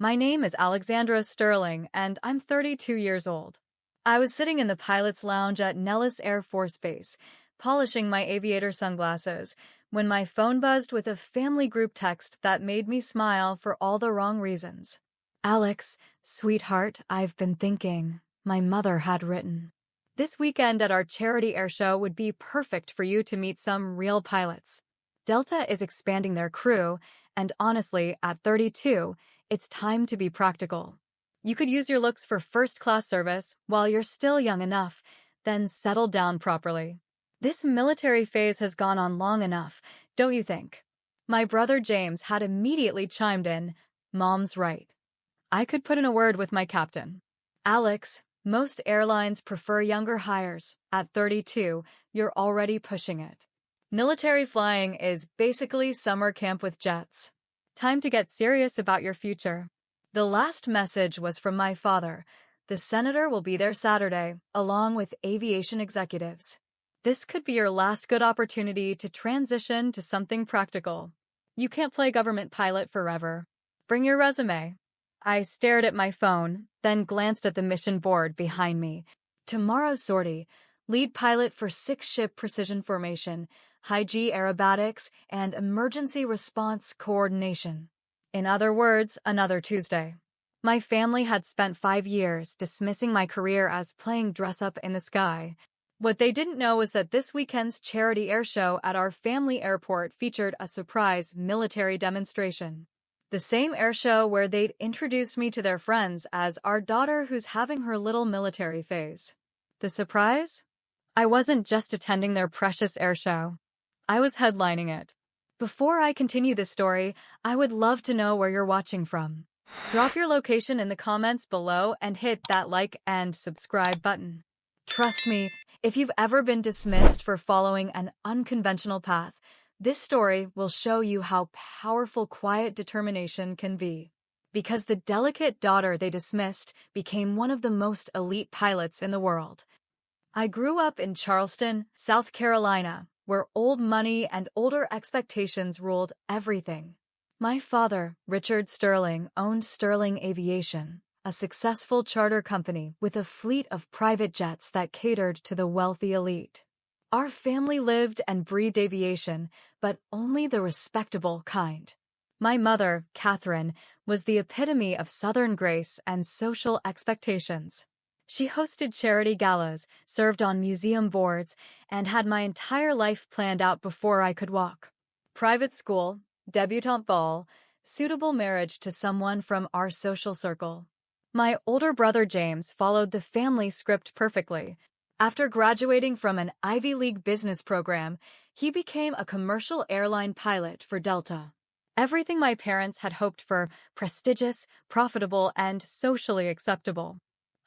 My name is Alexandra Sterling, and I'm 32 years old. I was sitting in the pilot's lounge at Nellis Air Force Base, polishing my aviator sunglasses, when my phone buzzed with a family group text that made me smile for all the wrong reasons. "Alex, sweetheart, I've been thinking," my mother had written. "This weekend at our charity airshow would be perfect for you to meet some real pilots. Delta is expanding their crew, and honestly, at 32, it's time to be practical. You could use your looks for first-class service while you're still young enough, then settle down properly. This military phase has gone on long enough, don't you think?" My brother James had immediately chimed in, "Mom's right." I could put in a word with my captain. "Alex, most airlines prefer younger hires. At 32, you're already pushing it. Military flying is basically summer camp with jets. Time to get serious about your future." The last message was from my father. The senator will be there Saturday, along with aviation executives. This could be your last good opportunity to transition to something practical. You can't play government pilot forever. Bring your resume. I stared at my phone, then glanced at the mission board behind me. Tomorrow's sortie: lead pilot for 6-ship precision formation, high-G aerobatics, and emergency response coordination. In other words, another Tuesday. My family had spent 5 years dismissing my career as playing dress-up in the sky. What they didn't know was that this weekend's charity airshow at our family airport featured a surprise military demonstration. The same airshow where they'd introduced me to their friends as our daughter who's having her little military phase. The surprise? I wasn't just attending their precious airshow. I was headlining it. Before I continue this story, I would love to know where you're watching from. Drop your location in the comments below and hit that like and subscribe button. Trust me, if you've ever been dismissed for following an unconventional path, this story will show you how powerful quiet determination can be. Because the delicate daughter they dismissed became one of the most elite pilots in the world. I grew up in Charleston, South Carolina, where old money and older expectations ruled everything. My father, Richard Sterling, owned Sterling Aviation, a successful charter company with a fleet of private jets that catered to the wealthy elite. Our family lived and breathed aviation, but only the respectable kind. My mother, Catherine, was the epitome of Southern grace and social expectations. She hosted charity galas, served on museum boards, and had my entire life planned out before I could walk. Private school, debutante ball, suitable marriage to someone from our social circle. My older brother James followed the family script perfectly. After graduating from an Ivy League business program, he became a commercial airline pilot for Delta. Everything my parents had hoped for: prestigious, profitable, and socially acceptable.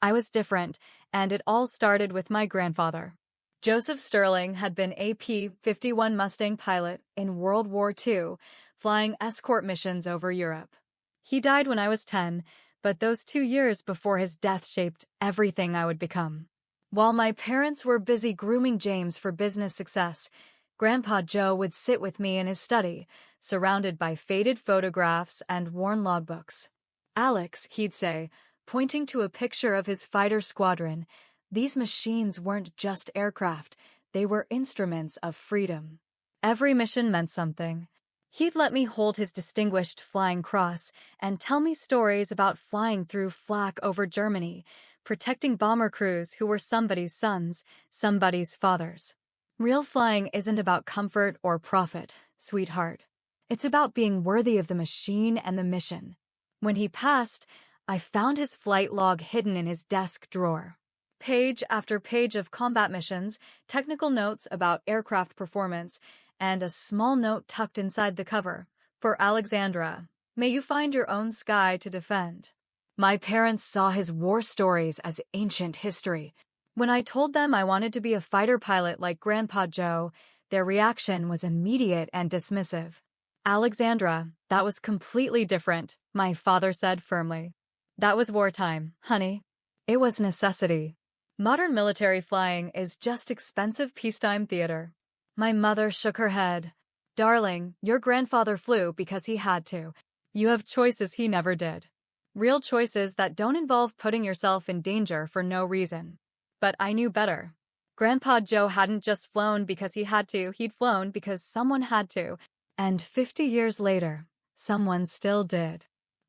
I was different, and it all started with my grandfather. Joseph Sterling had been a P-51 Mustang pilot in World War II, flying escort missions over Europe. He died when I was 10, but those 2 years before his death shaped everything I would become. While my parents were busy grooming James for business success, Grandpa Joe would sit with me in his study, surrounded by faded photographs and worn logbooks. "Alex," he'd say, pointing to a picture of his fighter squadron, "these machines weren't just aircraft, they were instruments of freedom." Every mission meant something. He'd let me hold his distinguished flying cross and tell me stories about flying through flak over Germany, protecting bomber crews who were somebody's sons, somebody's fathers. Real flying isn't about comfort or profit, sweetheart. It's about being worthy of the machine and the mission. When he passed, I found his flight log hidden in his desk drawer. Page after page of combat missions, technical notes about aircraft performance, and a small note tucked inside the cover. "For Alexandra, may you find your own sky to defend." My parents saw his war stories as ancient history. When I told them I wanted to be a fighter pilot like Grandpa Joe, their reaction was immediate and dismissive. "Alexandra, that was completely different," my father said firmly. "That was wartime, honey. It was necessity. Modern military flying is just expensive peacetime theater." My mother shook her head. "Darling, your grandfather flew because he had to. You have choices he never did." Real choices that don't involve putting yourself in danger for no reason. But I knew better. Grandpa Joe hadn't just flown because he had to, he'd flown because someone had to. And 50 years later, someone still did.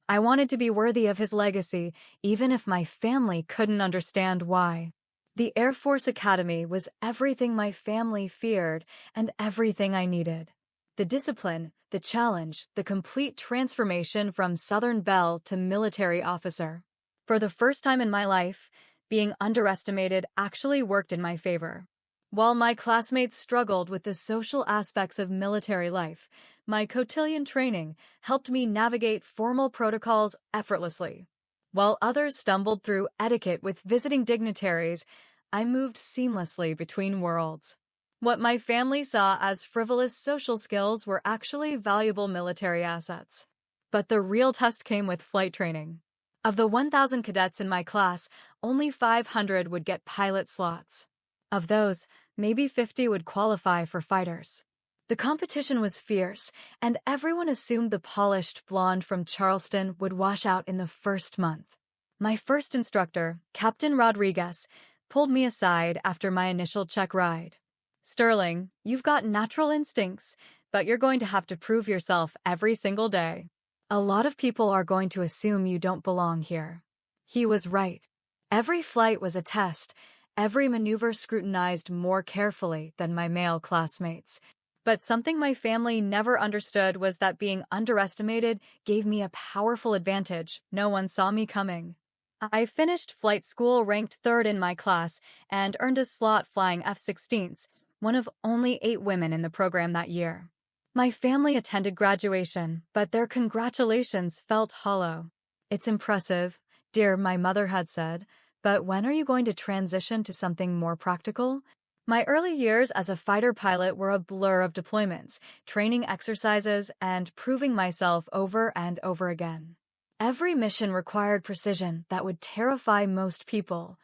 I wanted to be worthy of his legacy, even if my family couldn't understand why. The Air Force Academy was everything my family feared and everything I needed. The discipline, the challenge, the complete transformation from Southern belle to military officer. For the first time in my life, being underestimated actually worked in my favor. While my classmates struggled with the social aspects of military life, my cotillion training helped me navigate formal protocols effortlessly. While others stumbled through etiquette with visiting dignitaries, I moved seamlessly between worlds. What my family saw as frivolous social skills were actually valuable military assets. But the real test came with flight training. Of the 1,000 cadets in my class, only 500 would get pilot slots. Of those, maybe 50 would qualify for fighters. The competition was fierce, and everyone assumed the polished blonde from Charleston would wash out in the first month. My first instructor, Captain Rodriguez, pulled me aside after my initial check ride. "Sterling, you've got natural instincts, but you're going to have to prove yourself every single day. A lot of people are going to assume you don't belong here." He was right. Every flight was a test, every maneuver scrutinized more carefully than my male classmates. But something my family never understood was that being underestimated gave me a powerful advantage no one saw me coming. I finished flight school ranked third in my class and earned a slot flying F-16s, one of only 8 women in the program that year. My family attended graduation, but their congratulations felt hollow. "It's impressive, dear," my mother had said, "but when are you going to transition to something more practical?" My early years as a fighter pilot were a blur of deployments, training exercises, and proving myself over and over again. Every mission required precision that would terrify most people.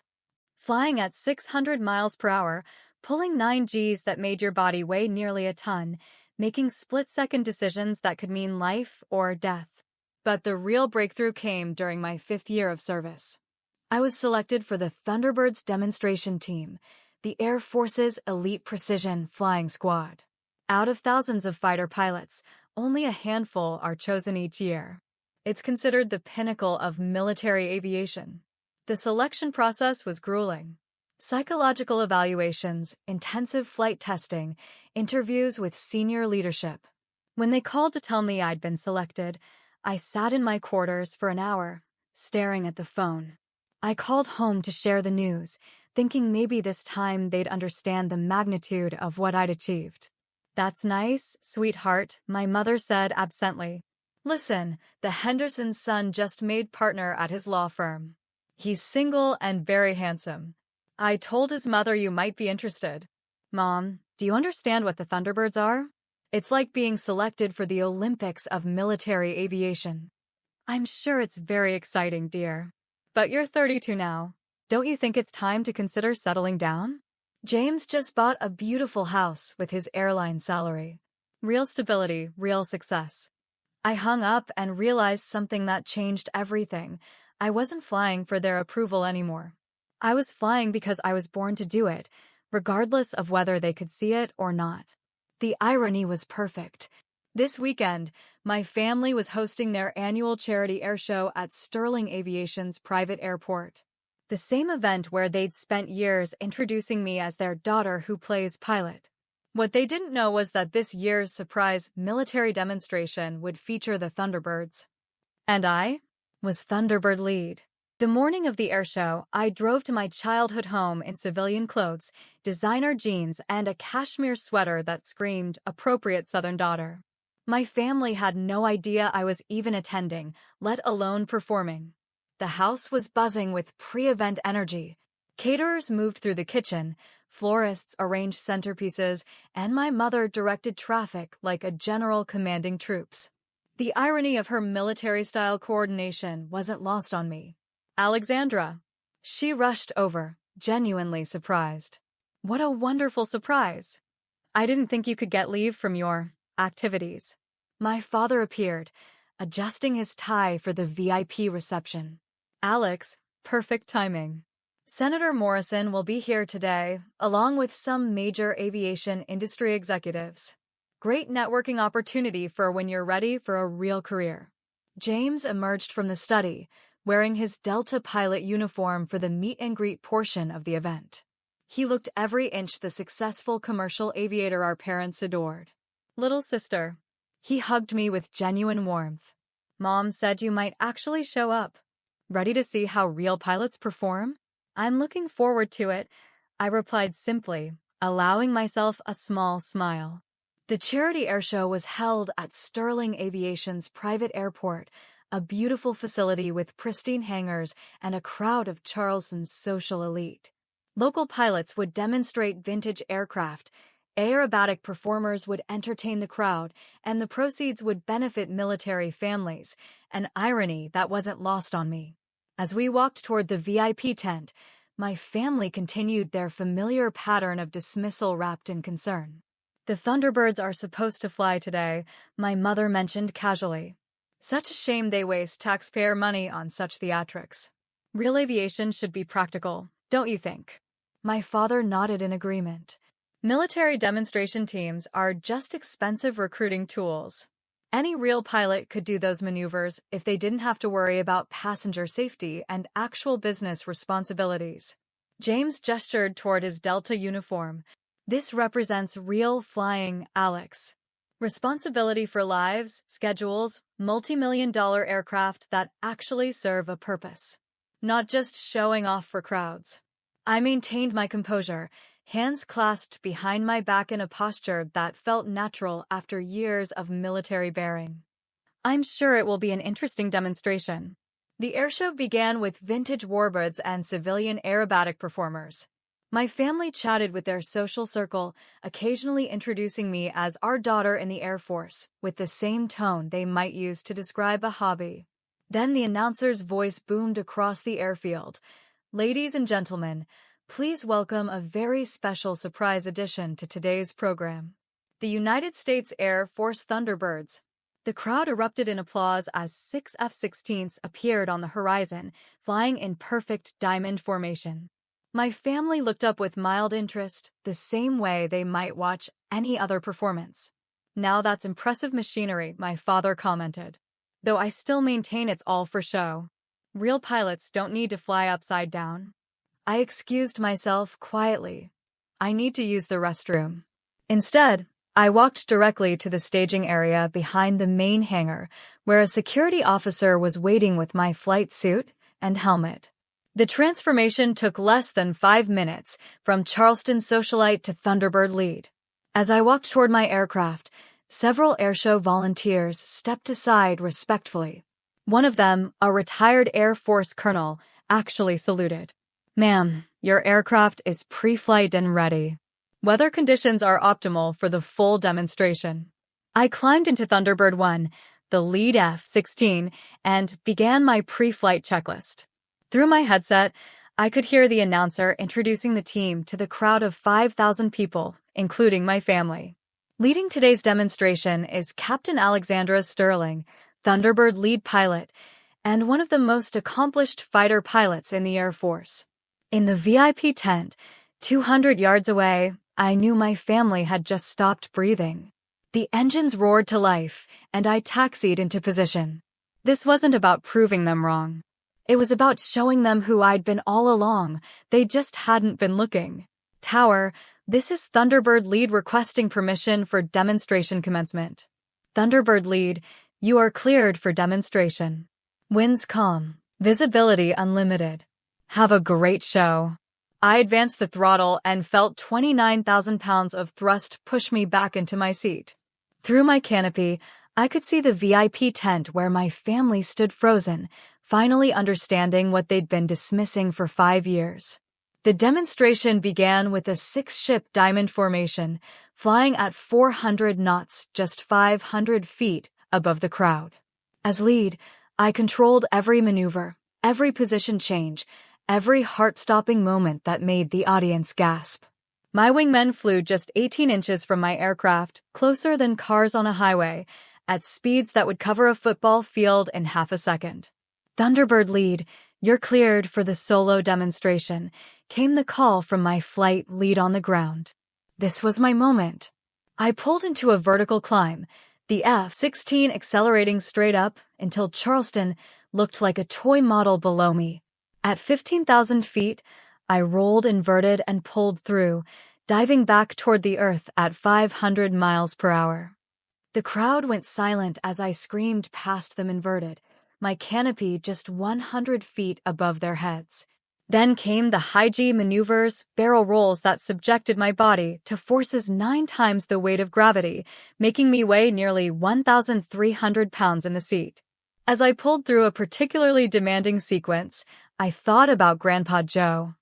Flying at 600 miles per hour, pulling 9 Gs that made your body weigh nearly a ton, making split-second decisions that could mean life or death. But the real breakthrough came during my 5th year of service. I was selected for the Thunderbirds demonstration team, the Air Force's elite precision flying squad. Out of thousands of fighter pilots, only a handful are chosen each year. It's considered the pinnacle of military aviation. The selection process was grueling. Psychological evaluations, intensive flight testing, interviews with senior leadership. When they called to tell me I'd been selected, I sat in my quarters for an hour, staring at the phone. I called home to share the news, thinking maybe this time they'd understand the magnitude of what I'd achieved. "That's nice, sweetheart," my mother said absently. "Listen, the Henderson's son just made partner at his law firm. He's single and very handsome. I told his mother you might be interested." "Mom, do you understand what the Thunderbirds are? It's like being selected for the Olympics of military aviation." "I'm sure it's very exciting, dear. But you're 32 now. Don't you think it's time to consider settling down?" James just bought a beautiful house with his airline salary. Real stability, real success. I hung up and realized something that changed everything. I wasn't flying for their approval anymore. I was flying because I was born to do it, regardless of whether they could see it or not. The irony was perfect. This weekend, my family was hosting their annual charity airshow at Sterling Aviation's private airport. The same event where they'd spent years introducing me as their daughter who plays pilot. What they didn't know was that this year's surprise military demonstration would feature the Thunderbirds. And I was Thunderbird lead. The morning of the airshow, I drove to my childhood home in civilian clothes, designer jeans, and a cashmere sweater that screamed appropriate Southern daughter. My family had no idea I was even attending, let alone performing. The house was buzzing with pre-event energy. Caterers moved through the kitchen, florists arranged centerpieces, and my mother directed traffic like a general commanding troops. The irony of her military-style coordination wasn't lost on me. "Alexandra." She rushed over, genuinely surprised. "What a wonderful surprise. I didn't think you could get leave from your activities." My father appeared, adjusting his tie for the VIP reception. Alex, perfect timing. Senator Morrison will be here today, along with some major aviation industry executives. Great networking opportunity for when you're ready for a real career. James emerged from the study, wearing his Delta pilot uniform for the meet-and-greet portion of the event. He looked every inch the successful commercial aviator our parents adored. Little sister. He hugged me with genuine warmth. Mom said you might actually show up. Ready to see how real pilots perform? I'm looking forward to it, I replied simply, allowing myself a small smile. The charity airshow was held at Sterling Aviation's private airport, a beautiful facility with pristine hangars and a crowd of Charleston's social elite. Local pilots would demonstrate vintage aircraft, aerobatic performers would entertain the crowd, and the proceeds would benefit military families, an irony that wasn't lost on me. As we walked toward the VIP tent, my family continued their familiar pattern of dismissal wrapped in concern. The Thunderbirds are supposed to fly today, my mother mentioned casually. Such a shame they waste taxpayer money on such theatrics. Real aviation should be practical, don't you think? My father nodded in agreement. Military demonstration teams are just expensive recruiting tools. Any real pilot could do those maneuvers if they didn't have to worry about passenger safety and actual business responsibilities. James gestured toward his Delta uniform. This represents real flying, Alex. Responsibility for lives, schedules, multi-million-dollar aircraft that actually serve a purpose. Not just showing off for crowds. I maintained my composure, hands clasped behind my back in a posture that felt natural after years of military bearing. I'm sure it will be an interesting demonstration. The airshow began with vintage warbirds and civilian aerobatic performers. My family chatted with their social circle, occasionally introducing me as our daughter in the Air Force, with the same tone they might use to describe a hobby. Then the announcer's voice boomed across the airfield. Ladies and gentlemen, please welcome a very special surprise addition to today's program. The United States Air Force Thunderbirds. The crowd erupted in applause as 6 F-16s appeared on the horizon, flying in perfect diamond formation. My family looked up with mild interest, the same way they might watch any other performance. Now that's impressive machinery, my father commented. Though I still maintain it's all for show. Real pilots don't need to fly upside down. I excused myself quietly. I need to use the restroom. Instead, I walked directly to the staging area behind the main hangar, where a security officer was waiting with my flight suit and helmet. The transformation took less than 5 minutes, from Charleston socialite to Thunderbird lead. As I walked toward my aircraft, several airshow volunteers stepped aside respectfully. One of them, a retired Air Force colonel, actually saluted. Ma'am, your aircraft is pre-flight and ready. Weather conditions are optimal for the full demonstration. I climbed into Thunderbird 1, the lead F-16, and began my pre-flight checklist. Through my headset, I could hear the announcer introducing the team to the crowd of 5,000 people, including my family. Leading today's demonstration is Captain Alexandra Sterling, Thunderbird lead pilot, and one of the most accomplished fighter pilots in the Air Force. In the VIP tent, 200 yards away, I knew my family had just stopped breathing. The engines roared to life, and I taxied into position. This wasn't about proving them wrong. It was about showing them who I'd been all along. They just hadn't been looking. Tower, this is Thunderbird lead requesting permission for demonstration commencement. Thunderbird lead, you are cleared for demonstration. Winds calm, visibility unlimited. Have a great show. I advanced the throttle and felt 29,000 pounds of thrust push me back into my seat. Through my canopy, I could see the VIP tent where my family stood frozen, finally understanding what they'd been dismissing for 5 years. The demonstration began with a 6-ship diamond formation, flying at 400 knots, just 500 feet above the crowd. As lead, I controlled every maneuver, every position change, every heart-stopping moment that made the audience gasp. My wingmen flew just 18 inches from my aircraft, closer than cars on a highway, at speeds that would cover a football field in half a second. Thunderbird lead, you're cleared for the solo demonstration, came the call from my flight lead on the ground. This was my moment. I pulled into a vertical climb, the F-16 accelerating straight up until Charleston looked like a toy model below me. At 15,000 feet, I rolled inverted and pulled through, diving back toward the earth at 500 miles per hour. The crowd went silent as I screamed past them inverted, my canopy just 100 feet above their heads. Then came the high-G maneuvers, barrel rolls that subjected my body to forces 9 times the weight of gravity, making me weigh nearly 1,300 pounds in the seat. As I pulled through a particularly demanding sequence, I thought about Grandpa Joe.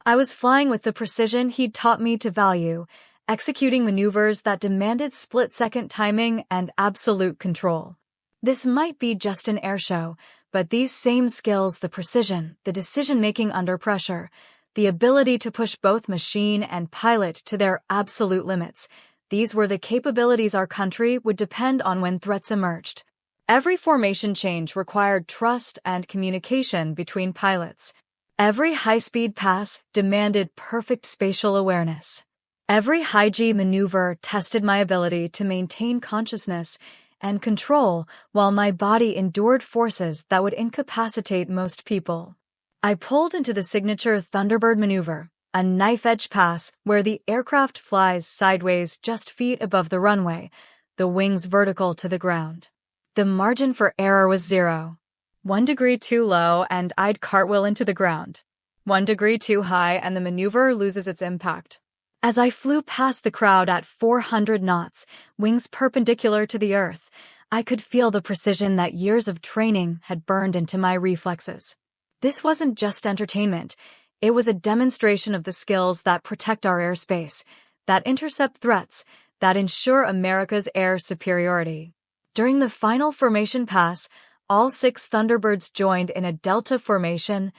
I was flying with the precision he'd taught me to value, executing maneuvers that demanded split-second timing and absolute control. This might be just an airshow, but these same skills, the precision, the decision-making under pressure, the ability to push both machine and pilot to their absolute limits, these were the capabilities our country would depend on when threats emerged. Every formation change required trust and communication between pilots. Every high-speed pass demanded perfect spatial awareness. Every high-G maneuver tested my ability to maintain consciousness and control while my body endured forces that would incapacitate most people. I pulled into the signature Thunderbird maneuver, a knife-edge pass where the aircraft flies sideways just feet above the runway, the wings vertical to the ground. The margin for error was 0. 1 degree too low and I'd cartwheel into the ground. 1 degree too high and the maneuver loses its impact. As I flew past the crowd at 400 knots, wings perpendicular to the earth, I could feel the precision that years of training had burned into my reflexes. This wasn't just entertainment. It was a demonstration of the skills that protect our airspace, that intercept threats, that ensure America's air superiority. During the final formation pass, all 6 Thunderbirds joined in a delta formation,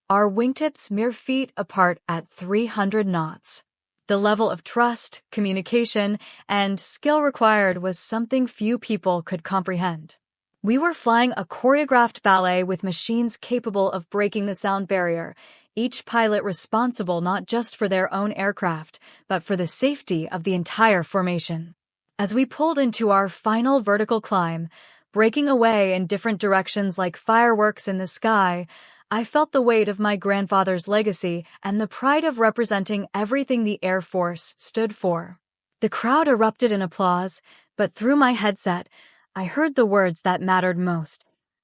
our wingtips mere feet apart at 300 knots. The level of trust, communication, and skill required was something few people could comprehend. We were flying a choreographed ballet with machines capable of breaking the sound barrier, each pilot responsible not just for their own aircraft, but for the safety of the entire formation. As we pulled into our final vertical climb, breaking away in different directions like fireworks in the sky, I felt the weight of my grandfather's legacy and the pride of representing everything the Air Force stood for. The crowd erupted in applause, but through my headset, I heard the words that mattered most.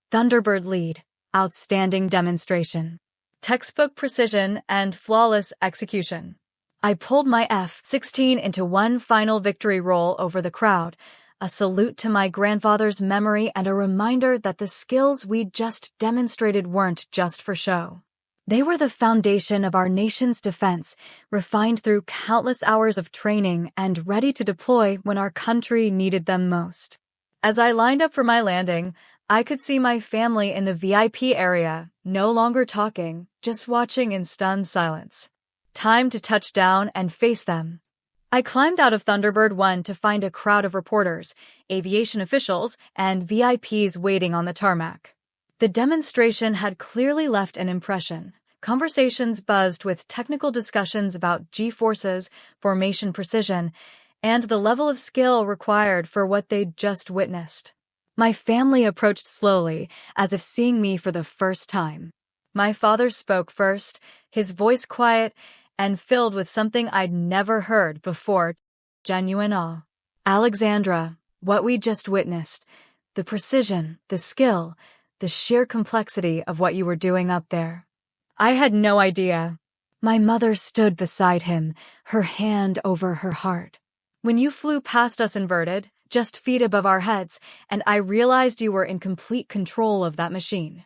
Thunderbird lead, outstanding demonstration, textbook precision, and flawless execution. I pulled my F-16 into one final victory roll over the crowd, a salute to my grandfather's memory and a reminder that the skills we'd just demonstrated weren't just for show. They were the foundation of our nation's defense, refined through countless hours of training and ready to deploy when our country needed them most. As I lined up for my landing, I could see my family in the VIP area, no longer talking, just watching in stunned silence. Time to touch down and face them. I climbed out of Thunderbird 1 to find a crowd of reporters, aviation officials, and VIPs waiting on the tarmac. The demonstration had clearly left an impression. Conversations buzzed with technical discussions about G-forces, formation precision, and the level of skill required for what they'd just witnessed. My family approached slowly, as if seeing me for the first time. My father spoke first, his voice quiet and filled with something I'd never heard before, genuine awe. Alexandra, what we just witnessed, the precision, the skill, the sheer complexity of what you were doing up there. I had no idea. My mother stood beside him, her hand over her heart. When you flew past us inverted, just feet above our heads, and I realized you were in complete control of that machine.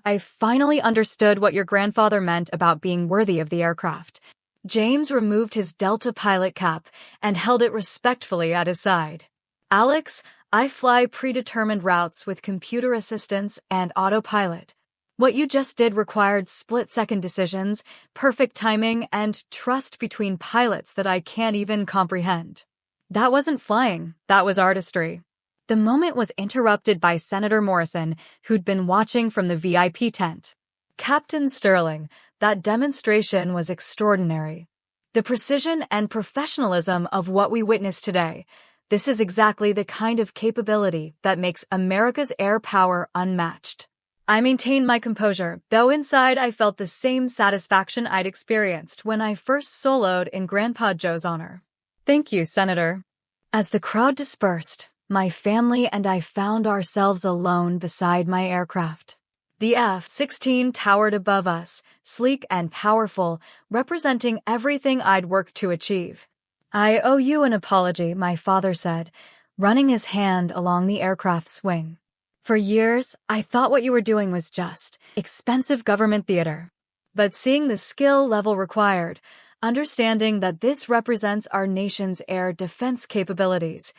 I finally understood what your grandfather meant about being worthy of the aircraft. James removed his Delta pilot cap and held it respectfully at his side. Alex, I fly predetermined routes with computer assistance and autopilot. What you just did required split-second decisions, perfect timing, and trust between pilots that I can't even comprehend. That wasn't flying, that was artistry. The moment was interrupted by Senator Morrison, who'd been watching from the VIP tent. Captain Sterling, that demonstration was extraordinary. The precision and professionalism of what we witnessed today. This is exactly the kind of capability that makes America's air power unmatched. I maintained my composure, though inside I felt the same satisfaction I'd experienced when I first soloed in Grandpa Joe's honor. Thank you, Senator. As the crowd dispersed, my family and I found ourselves alone beside my aircraft. The F-16 towered above us, sleek and powerful, representing everything I'd worked to achieve. I owe you an apology, my father said, running his hand along the aircraft's wing. For years, I thought what you were doing was just expensive government theater. But seeing the skill level required, understanding that this represents our nation's air defense capabilities,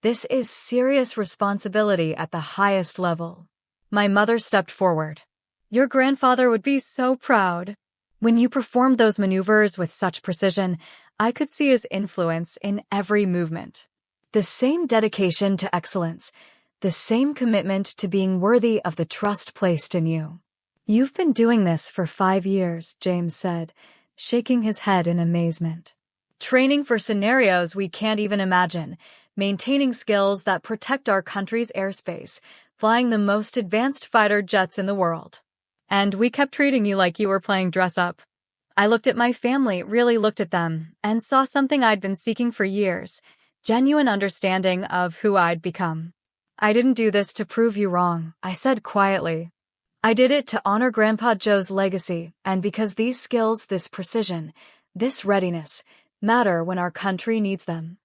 this is serious responsibility at the highest level. My mother stepped forward. Your grandfather would be so proud. When you performed those maneuvers with such precision, I could see his influence in every movement. The same dedication to excellence, the same commitment to being worthy of the trust placed in you. You've been doing this for 5 years, James said, shaking his head in amazement. Training for scenarios we can't even imagine, maintaining skills that protect our country's airspace, flying the most advanced fighter jets in the world. And we kept treating you like you were playing dress-up. I looked at my family, really looked at them, and saw something I'd been seeking for years, genuine understanding of who I'd become. I didn't do this to prove you wrong, I said quietly. I did it to honor Grandpa Joe's legacy, and because these skills, this precision, this readiness, matter when our country needs them.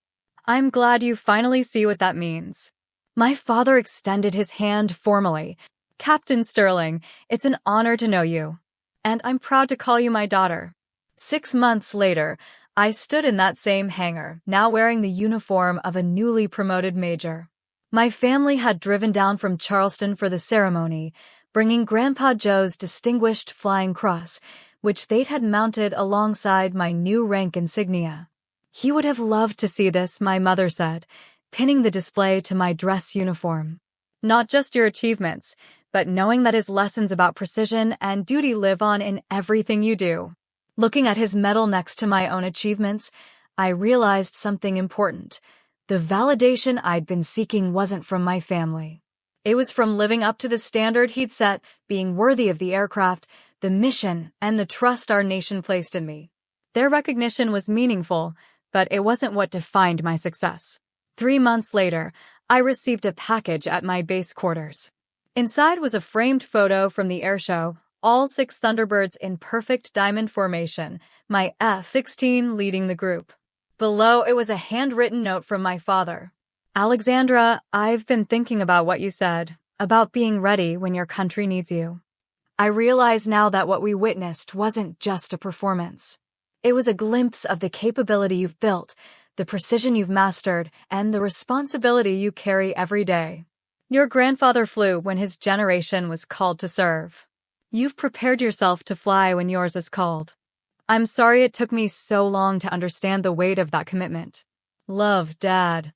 I'm glad you finally see what that means. My father extended his hand formally. Captain Sterling, it's an honor to know you. And I'm proud to call you my daughter. 6 months later, I stood in that same hangar, now wearing the uniform of a newly promoted major. My family had driven down from Charleston for the ceremony, bringing Grandpa Joe's distinguished flying cross, which they'd had mounted alongside my new rank insignia. He would have loved to see this, my mother said, pinning the display to my dress uniform. Not just your achievements, but knowing that his lessons about precision and duty live on in everything you do. Looking at his medal next to my own achievements, I realized something important. The validation I'd been seeking wasn't from my family. It was from living up to the standard he'd set, being worthy of the aircraft, the mission, and the trust our nation placed in me. Their recognition was meaningful, but it wasn't what defined my success. 3 months later, I received a package at my base quarters. Inside was a framed photo from the airshow, all 6 Thunderbirds in perfect diamond formation, my F-16 leading the group. Below, it was a handwritten note from my father. Alexandra, I've been thinking about what you said, about being ready when your country needs you. I realize now that what we witnessed wasn't just a performance. It was a glimpse of the capability you've built, the precision you've mastered, and the responsibility you carry every day. Your grandfather flew when his generation was called to serve. You've prepared yourself to fly when yours is called. I'm sorry it took me so long to understand the weight of that commitment. Love, Dad.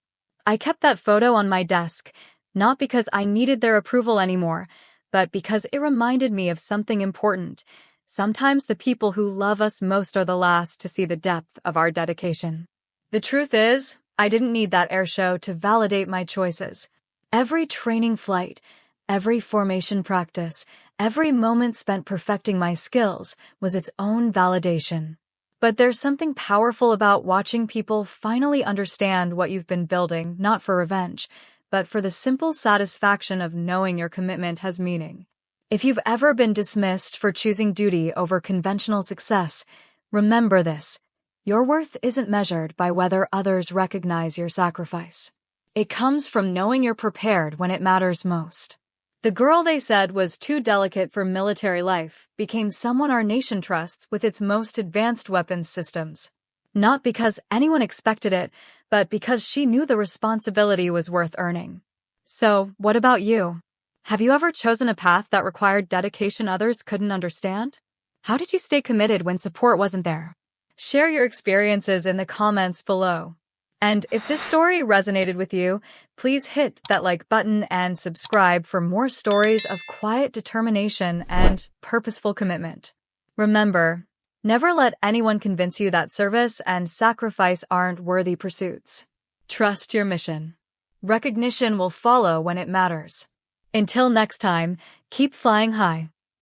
I kept that photo on my desk, not because I needed their approval anymore, but because it reminded me of something important. Sometimes the people who love us most are the last to see the depth of our dedication. The truth is, I didn't need that airshow to validate my choices. Every training flight, every formation practice, every moment spent perfecting my skills was its own validation. But there's something powerful about watching people finally understand what you've been building, not for revenge, but for the simple satisfaction of knowing your commitment has meaning. If you've ever been dismissed for choosing duty over conventional success, remember this. Your worth isn't measured by whether others recognize your sacrifice. It comes from knowing you're prepared when it matters most. The girl they said was too delicate for military life became someone our nation trusts with its most advanced weapons systems. Not because anyone expected it, but because she knew the responsibility was worth earning. So, what about you? Have you ever chosen a path that required dedication others couldn't understand? How did you stay committed when support wasn't there? Share your experiences in the comments below. And if this story resonated with you, please hit that like button and subscribe for more stories of quiet determination and purposeful commitment. Remember, never let anyone convince you that service and sacrifice aren't worthy pursuits. Trust your mission. Recognition will follow when it matters. Until next time, keep flying high.